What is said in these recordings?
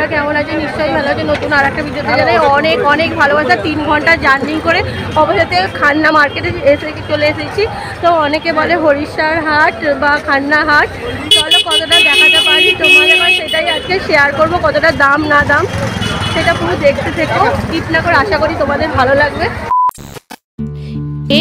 তোমরা কেমন আছো? নিশ্চয়ই ভালো আছো। নতুন আর একটা ভিডিওতে জানাই অনেক অনেক ভালোবাসা। 3 ঘন্টা জার্নি করে অবশেষে খান্না মার্কেটে চলে এসেছি। তো অনেকে বলে হরিশার হাট বা খান্না হাট। চলো কতটা দেখাতে পারি তোমাদের, সেটাই আজকে শেয়ার করবো। কতটা দাম না দাম সেটা পুরো দেখতে থেকো, স্কিপ না করে। আশা করি তোমাদের ভালো লাগবে।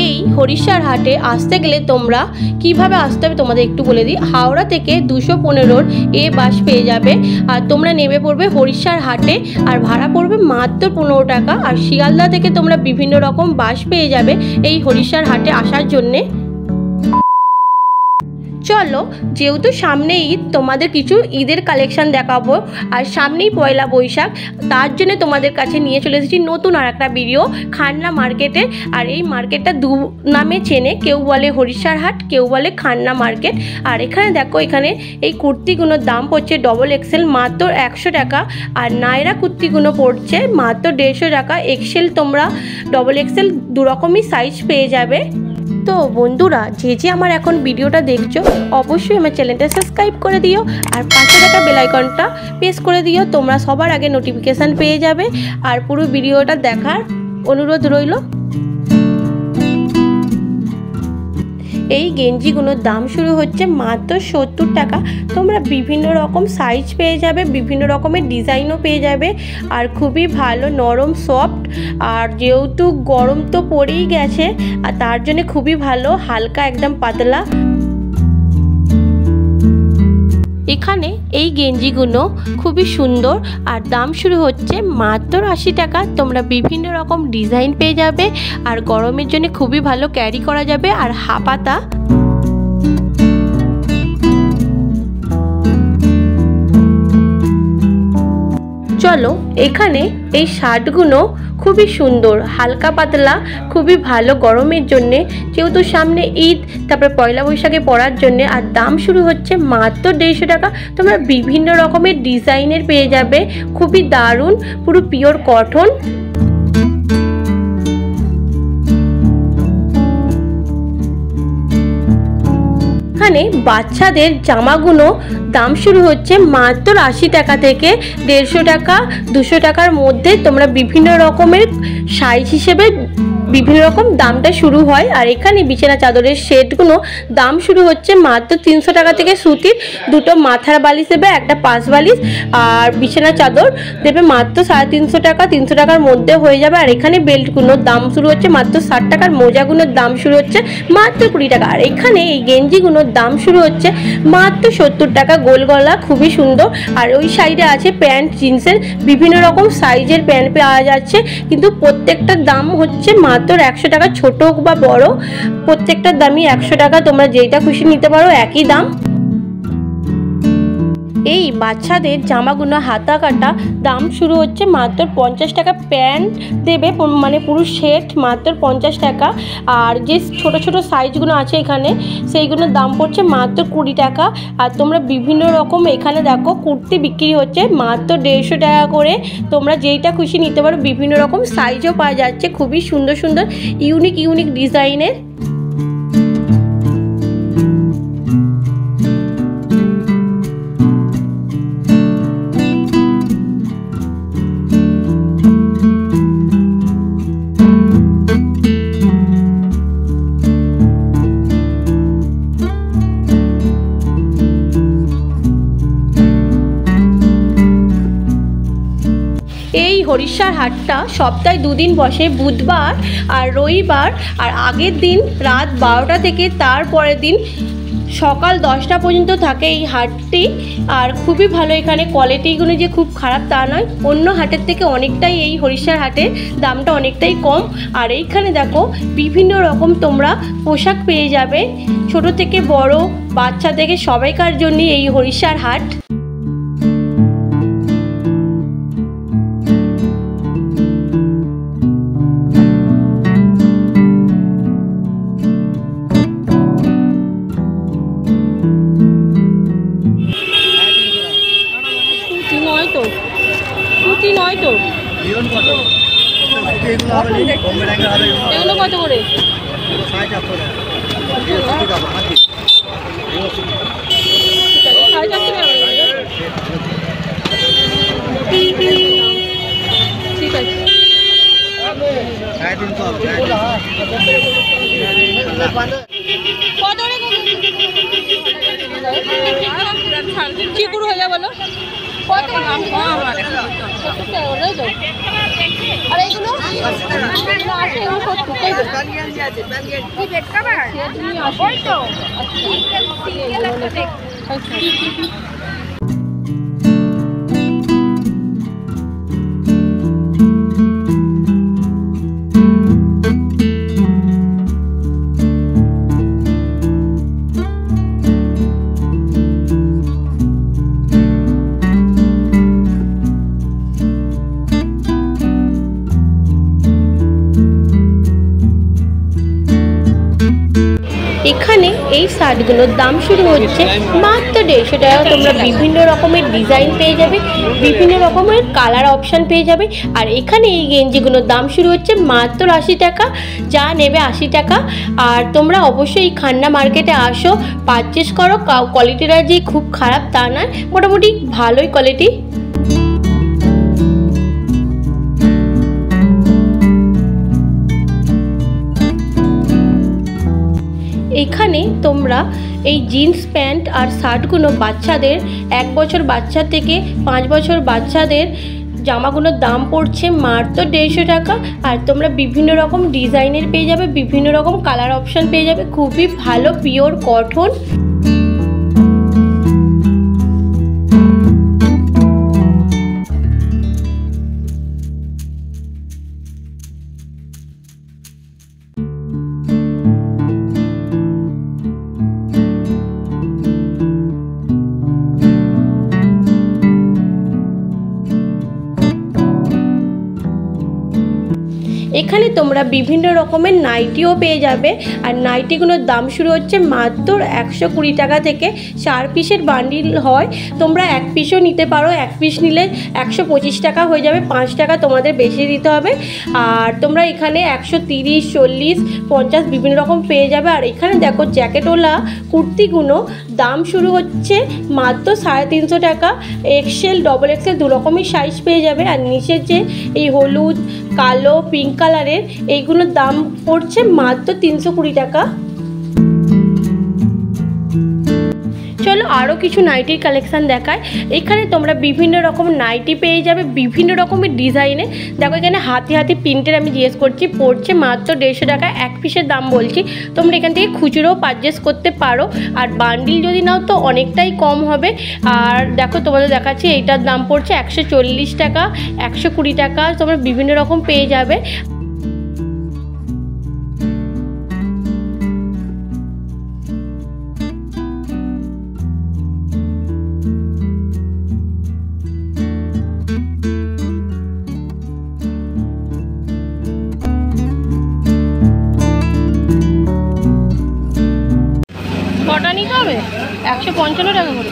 এই হরিশার হাটে আসতে গেলে তোমরা কিভাবে আসতে হবে তোমাদের একটু বলে দিই। হাওড়া থেকে 215 এ বাস পেয়ে যাবে, আর তোমরা নেমে পড়বে হরিশার হাটে, আর ভাড়া পড়বে মাত্র 15 টাকা। আর শিয়ালদা থেকে তোমরা বিভিন্ন রকম বাস পেয়ে যাবে এই হরিশার হাটে আসার জন্যে। চলো, যেহেতু সামনে ঈদ, তোমাদের কিছু ঈদের কালেকশান দেখাবো। আর সামনেই পয়লা বৈশাখ, তার জন্য তোমাদের কাছে নিয়ে চলে এসেছি নতুন আর একটা ভিডিও খান্না মার্কেটে। আর এই মার্কেটটা দু নামে চেনে, কেউ বলে হরিশার হাট, কেউ বলে খান্না মার্কেট। আর এখানে দেখো, এখানে এই কুর্তিগুলোর দাম পড়ছে ডবল এক্সেল মাত্র 100 টাকা, আর নায়রা কুর্তিগুলো পড়ছে মাত্র 150 টাকা। এক্সেল তোমরা ডবল এক্সেল দু রকমই সাইজ পেয়ে যাবে। তো বন্ধুরা, যে আমার এখন ভিডিওটা দেখছো, অবশ্যই আমার চ্যানেলটা সাবস্ক্রাইব করে দিও, আর পাশে থাকা বেল আইকনটা প্রেস করে দিও। তোমরা সবার আগে নোটিফিকেশান পেয়ে যাবে। আর পুরো ভিডিওটা দেখার অনুরোধ রইল। এই গেঞ্জিগুলোর দাম শুরু হচ্ছে মাত্র 70 টাকা। তোমরা বিভিন্ন রকম সাইজ পেয়ে যাবে, বিভিন্ন রকমের ডিজাইনও পেয়ে যাবে, আর খুবই ভালো নরম সফট। আর যেহেতু গরম তো পড়েই গেছে, আর তার জন্য খুবই ভালো, হালকা একদম পাতলা। এখানে এই গেঞ্জিগুলো খুবই সুন্দর, আর দাম শুরু হচ্ছে মাত্র 80 টাকা। তোমরা বিভিন্ন রকম ডিজাইন পেয়ে যাবে, আর গরমের জন্য খুবই ভালো ক্যারি করা যাবে। আর হাপাতা চলো, এখানে এই শার্টগুলো খুবই সুন্দর, হালকা পাতলা, খুবই ভালো গরমের জন্যে, যেহেতু সামনে ঈদ, তারপরে পয়লা বৈশাখে পরার জন্যে। আর দাম শুরু হচ্ছে মাত্র 150 টাকা। তোমরা বিভিন্ন রকমের ডিজাইনের পেয়ে যাবে, খুবই দারুণ, পুরো পিওর কটন। এখানে বাচ্চাদের জামাগুলো দাম শুরু হচ্ছে মাত্র 80 টাকা থেকে 150 টাকা, 200 টাকার মধ্যে। তোমরা বিভিন্ন রকমের সাইজ হিসেবে বিভিন্ন রকম দামটা শুরু হয়। আর এখানে বিছানা চাদরের সেটগুলো দাম শুরু হচ্ছে মাত্র 300 টাকা থেকে। সুতির দুটো মাথার বালিশ দেবে, একটা পাশ বালিশ, আর বিছানা চাদর দেবে মাত্র 350 টাকা, 300 টাকার মধ্যে হয়ে যাবে। আর এখানে বেল্টগুলোর দাম শুরু হচ্ছে মাত্র 60 টাকার, মোজাগুলোর দাম শুরু হচ্ছে মাত্র 20 টাকা। আর এখানে এই গেঞ্জিগুলোর দাম শুরু হচ্ছে মাত্র 70 টাকা, গোল গলা, খুবই সুন্দর। আর ওই সাইডে আছে প্যান্ট, জিন্সের বিভিন্ন রকম সাইজের প্যান্ট পাওয়া যাচ্ছে, কিন্তু প্রত্যেকটার দাম হচ্ছে মাত্র 100 টাকা। ছোট হোক বা বড়, প্রত্যেকটার দামই 100 টাকা। তোমরা যেটা খুশি নিতে পারো, একই দাম। এই বাচ্চাদের জামাগুলো হাতা কাটা দাম শুরু হচ্ছে মাত্র 50 টাকা। প্যান্ট দেবে মানে পুরো সেট মাত্র 50 টাকা। আর যে ছোট ছোট সাইজগুলো আছে এখানে, সেইগুলোর দাম পড়ছে মাত্র 20 টাকা। আর তোমরা বিভিন্ন রকম এখানে দেখো কুর্তি বিক্রি হচ্ছে মাত্র 150 টাকা করে। তোমরা যেইটা খুশি নিতে পারো, বিভিন্ন রকম সাইজও পাওয়া যাচ্ছে, খুবই সুন্দর সুন্দর ইউনিক ইউনিক ডিজাইনের। এই হরিশার হাটটা সপ্তাহে 2 দিন বসে, বুধবার আর রবিবার। আর আগের দিন রাত 12টা থেকে তারপরের দিন সকাল 10টা পর্যন্ত থাকে এই হাটটি। আর খুবই ভালো, এখানে কোয়ালিটিগুলো যে খুব খারাপ তা নয়, অন্য হাটের থেকে অনেকটাই এই হরিশার হাটের দামটা অনেকটাই কম। আর এইখানে দেখো বিভিন্ন রকম তোমরা পোশাক পেয়ে যাবে, ছোট থেকে বড়, বাচ্চা থেকে সবাইকার জন্য এই হরিশার হাট। এগুলো কত করে? চিকুর হয়ে যাবে বলো কত আর এইগুলো আছে এখানে এই শার্টগুলোর দাম শুরু হচ্ছে মাত্র 150 টাকা। তোমরা বিভিন্ন রকমের ডিজাইন পেয়ে যাবে, বিভিন্ন রকমের কালার অপশান পেয়ে যাবে। আর এখানে এই গেঞ্জিগুলোর দাম শুরু হচ্ছে মাত্র 80 টাকা, যা নেবে 80 টাকা। আর তোমরা অবশ্যই এই খান্না মার্কেটে আসো, পারচেস করো। কোয়ালিটিটা যে খুব খারাপ তা নয়, মোটামুটি ভালোই কোয়ালিটি। এখানে তোমরা এই জিন্স প্যান্ট আর শার্টগুলো বাচ্চাদের 1 বছর বাচ্চা থেকে 5 বছর বাচ্চাদের জামাগুলোর দাম পড়ছে মাত্র 150 টাকা। আর তোমরা বিভিন্ন রকম ডিজাইনের পেয়ে যাবে, বিভিন্ন রকম কালার অপশান পেয়ে যাবে, খুবই ভালো পিওর কটন। এখানে তোমরা বিভিন্ন রকমের নাইটিও পেয়ে যাবে। আর নাইটিগুলোর দাম শুরু হচ্ছে মাত্র 120 টাকা থেকে। 4 পিসের বান্ডিল হয়, তোমরা 1 পিসও নিতে পারো। 1 পিস নিলে 125 টাকা হয়ে যাবে, 5 টাকা তোমাদের বেশি দিতে হবে। আর তোমরা এখানে 130, 40, 50 বিভিন্ন রকম পেয়ে যাবে। আর এখানে দেখো জ্যাকেটওয়ালা কুর্তিগুলো দাম শুরু হচ্ছে মাত্র 350 টাকা। এক্সেল, ডবল এক্সেল দু রকমের সাইজ পেয়ে যাবে। আর নিচের যে এই হলুদ, কালো, পিঙ্ক কালারের এইগুলোর দাম পড়ছে মাত্র 320 টাকা। চলো আরও কিছু নাইটির কালেকশান দেখায়। এখানে তোমরা বিভিন্ন রকম নাইটি পেয়ে যাবে, বিভিন্ন রকমের ডিজাইনে। দেখো এখানে হাতি হাতি প্রিন্টের আমি জিজ্ঞেস করছি, পড়ছে মাত্র 150 টাকা। 1 পিসের দাম বলছি, তোমরা এখান থেকে খুচরোও পারচেস করতে পারো। আর বান্ডিল যদি নাও তো অনেকটাই কম হবে। আর দেখো তোমাদের দেখাচ্ছি, এইটার দাম পড়ছে 140 টাকা, 120 টাকা। তোমরা বিভিন্ন রকম পেয়ে যাবে। কটা নিতে হবে? 155 টাকা করে।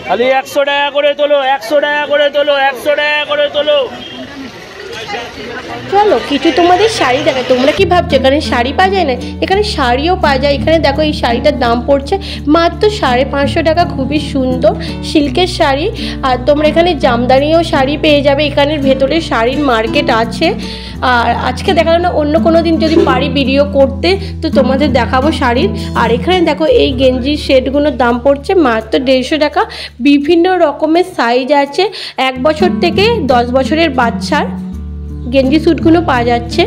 খালি 100 টাকা করে তোলো, 100 টাকা করে তোলো, 100 টাকা করে তোলো। চলো কিছু তোমাদের শাড়ি দেখায়। তোমরা কি ভাবছো এখানে শাড়ি পাওয়া যায় না? এখানে শাড়িও পাওয়া যায়। এখানে দেখো এই শাড়িটার দাম পড়ছে মাত্র 550 টাকা, খুবই সুন্দর সিল্কের শাড়ি। আর তোমরা এখানে জামদানিও শাড়ি পেয়ে যাবে। এখানের ভেতরে শাড়ির মার্কেট আছে। আর আজকে দেখালো না, অন্য কোনো দিন যদি পারি ভিডিও করতে তো তোমাদের দেখাবো শাড়ির। আর এখানে দেখো এই গেঞ্জির সেটগুলোর দাম পড়ছে মাত্র 150 টাকা। বিভিন্ন রকমের সাইজ আছে, 1 বছর থেকে 10 বছরের বাচ্চার গেঞ্জি স্যুটগুলো পাওয়া যাচ্ছে।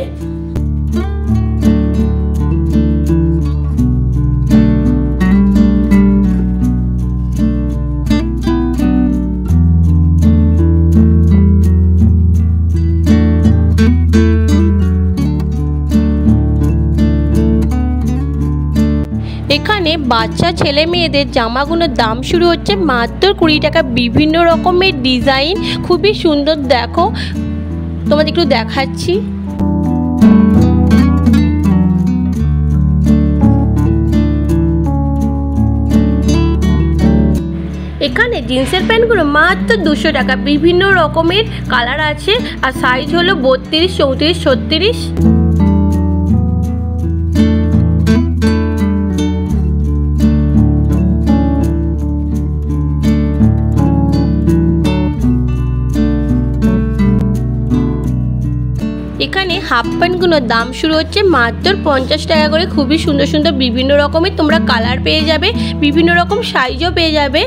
এখানে বাচ্চা ছেলে মেয়েদের জামাগুলোর দাম শুরু হচ্ছে মাত্র 20 টাকা। বিভিন্ন রকমের ডিজাইন, খুবই সুন্দর। দেখো তোমাদের একটু দেখাচ্ছি। এখানে জিন্সের প্যান্টগুলো মাত্র 200 টাকা। বিভিন্ন রকমের কালার আছে আর সাইজ হলো 32, 34, 36। হাফ প্যান্টগুলোর দাম শুরু হচ্ছে মাত্র 50 টাকা করে। খুবই সুন্দর সুন্দর বিভিন্ন রকমের তোমরা কালার পেয়ে যাবে, বিভিন্ন রকম সাইজও পেয়ে যাবে।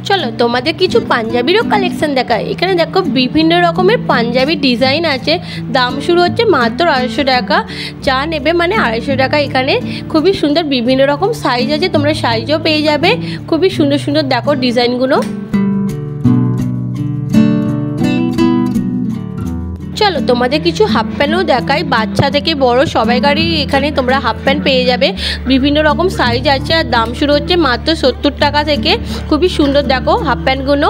চলো তোমাদের কিছু পাঞ্জাবিরও কালেকশন দেখায়। এখানে দেখো বিভিন্ন রকমের পাঞ্জাবি ডিজাইন আছে, দাম শুরু হচ্ছে মাত্র 250 টাকা। যা নেবে মানে 250 টাকা। এখানে খুবই সুন্দর বিভিন্ন রকম সাইজ আছে, তোমরা সাইজও পেয়ে যাবে। খুবই সুন্দর সুন্দর দেখো ডিজাইনগুলো। চলো তোমাদের কিছু হাফ প্যান্টও দেখাই, বাচ্চা থেকে বড় সবাইকারই এখানে তোমরা হাফ প্যান্ট পেয়ে যাবে। বিভিন্ন রকম সাইজ আছে আর দাম শুরু হচ্ছে মাত্র 70 টাকা থেকে। খুবই সুন্দর দেখো হাফ প্যান্টগুলো।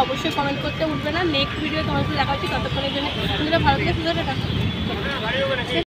অবশ্যই কমেন্ট করতে উঠবে না। নেক্সট ভিডিও তোমাদের দেখা হচ্ছে, ততক্ষণের জন্য ভালো থেকে সুন্দর।